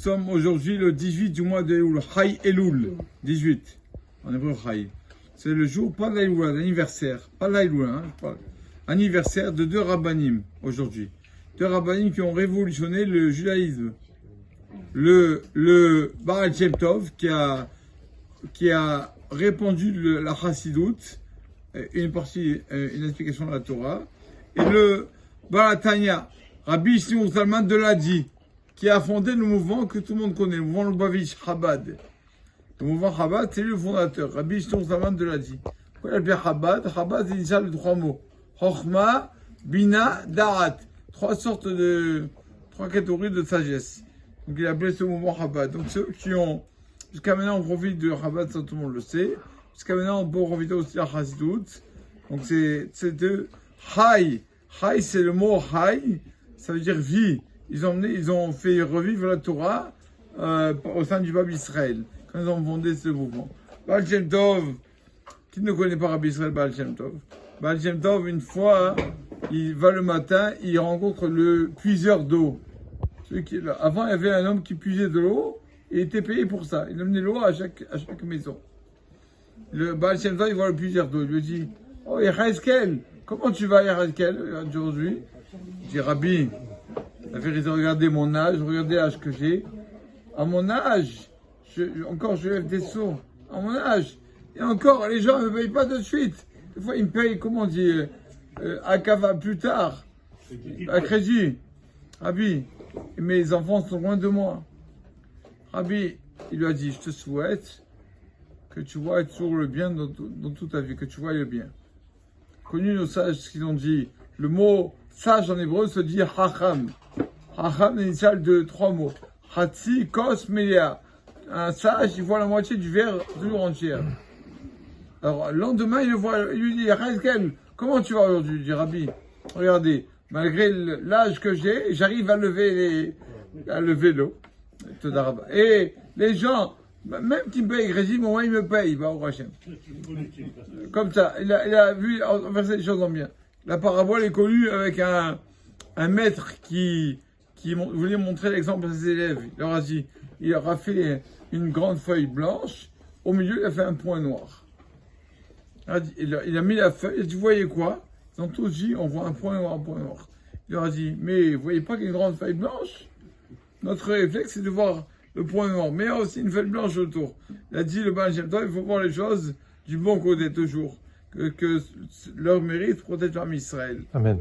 Nous sommes aujourd'hui le 18 du mois de Elul, Chai Elul, 18, en hébreu Chai. C'est le jour, pas l'Elul, l'anniversaire, pas l'Elul, hein, anniversaire de deux rabbanim aujourd'hui. Deux rabbanim qui ont révolutionné le judaïsme. Le Baal Shem Tov qui a répandu la chassidoute, une explication de la Torah, et le Baal Tanya, Rabbi Shimon Zalman de Ladi, qui a fondé le mouvement que tout le monde connaît, le mouvement Lubavitch Chabad. Le mouvement Chabad, c'est le fondateur, Rabbi Shimon Zalman de Ladi. Pourquoi il appelé Chabad? Chabad, c'est déjà les trois mots. Chochma, Bina, Darat. Trois catégories de sagesse. Donc il a appelé ce mouvement Chabad. Donc ceux qui ont, jusqu'à maintenant on profite de Chabad, ça tout le monde le sait. Jusqu'à maintenant on peut profiter aussi de la Chassidoute. Donc c'est de Chai. Chai, c'est le mot Chai, ça veut dire vie. Ils ont fait revivre la Torah au sein du peuple Israël, quand ils ont fondé ce mouvement. Baal Shem Tov, qui ne connaît pas Rabbi Israël Baal Shem Tov? Baal Shem Tov, une fois, il va le matin, il rencontre le puiseur d'eau. Avant, il y avait un homme qui puisait de l'eau, et il était payé pour ça. Il amenait l'eau à chaque maison. Le Baal Shem Tov, il voit le puiseur d'eau, il lui dit, oh, Yecheskel, comment tu vas, Yecheskel, aujourd'hui? Il dit, Rabbi, la vérité, regardez mon âge, regardez l'âge que j'ai. À mon âge, je lève des seaux. À mon âge. Et encore, les gens ne me payent pas de suite. Des fois, ils me payent, comment on dit, à cava plus tard, à crédit. Rabbi, mes enfants sont loin de moi. Rabbi, il lui a dit, je te souhaite que tu vois toujours le bien dans toute ta vie, que tu vois le bien. Connu nos sages, ce qu'ils ont dit, le mot sage en hébreu se dit hacham. Hacham est initial de trois mots. Hatsi, kos, melia. Un sage, il voit la moitié du verre toujours entière. Alors, le lendemain, il le voit, il lui dit, Yecheskel, comment tu vas aujourd'hui? Il dit, Rabbi, regardez, malgré l'âge que j'ai, j'arrive à lever l'eau. Et les gens, même qui me payent crédit, au moins ils me payent, bah, au Hachem. Comme ça, il a vu verser les choses en bien. La parabole est connue avec un maître qui voulait montrer l'exemple à ses élèves. Il leur a fait une grande feuille blanche, au milieu il a fait un point noir. Il a mis la feuille, il a dit, vous voyez quoi? Ils ont tous dit, on voit un point noir, un point noir. Il leur a dit, mais vous voyez pas qu'il y a une grande feuille blanche? Notre réflexe, c'est de voir le point noir, mais il y a aussi une feuille blanche autour. Il a dit, le Baal Shem Tov, il faut voir les choses du bon côté toujours. Que leur mérite protège l'âme Israël. Amen.